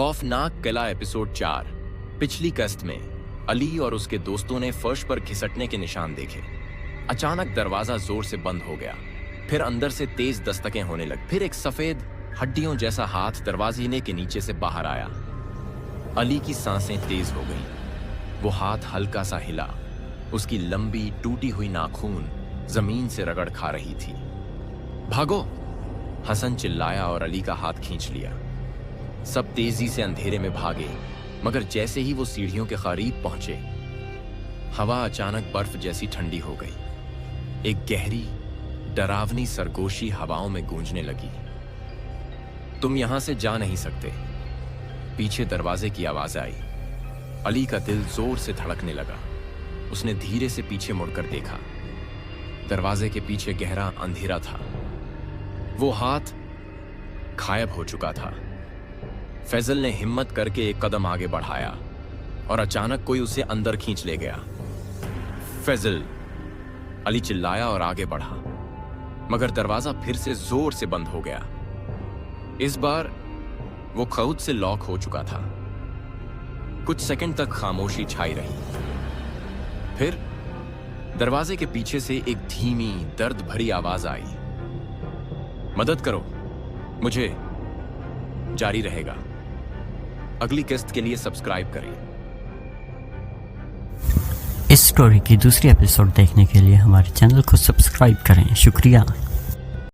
खौफनाक किला एपिसोड 4। पिछली कस्त में अली और उसके दोस्तों ने फर्श पर घिसटने के निशान देखे। अचानक दरवाजा जोर से बंद हो गया, फिर अंदर से तेज दस्तकें होने लगी। फिर एक सफेद हड्डियों जैसा हाथ दरवाजे के नीचे से बाहर आया। अली की सांसें तेज हो गईं। वो हाथ हल्का सा हिला। उसकी लंबी टूटी हुई नाखून जमीन से रगड़ खा रही थी। भागो! हसन चिल्लाया और अली का हाथ खींच लिया। सब तेजी से अंधेरे में भागे, मगर जैसे ही वो सीढ़ियों के करीब पहुंचे, हवा अचानक बर्फ जैसी ठंडी हो गई। एक गहरी डरावनी सरगोशी हवाओं में गूंजने लगी। तुम यहां से जा नहीं सकते। पीछे दरवाजे की आवाज आई। अली का दिल जोर से धड़कने लगा। उसने धीरे से पीछे मुड़कर देखा। दरवाजे के पीछे गहरा अंधेरा था। वो हाथ गायब हो चुका था। फैजल ने हिम्मत करके एक कदम आगे बढ़ाया और अचानक कोई उसे अंदर खींच ले गया। फैजल! अली चिल्लाया और आगे बढ़ा, मगर दरवाजा फिर से जोर से बंद हो गया। इस बार वो खुद से लॉक हो चुका था। कुछ सेकंड तक खामोशी छाई रही। फिर दरवाजे के पीछे से एक धीमी दर्द भरी आवाज आई। मदद करो, मुझे। जारी रहेगा। अगली किस्त के लिए सब्सक्राइब करें। इस स्टोरी की दूसरी एपिसोड देखने के लिए हमारे चैनल को सब्सक्राइब करें। शुक्रिया।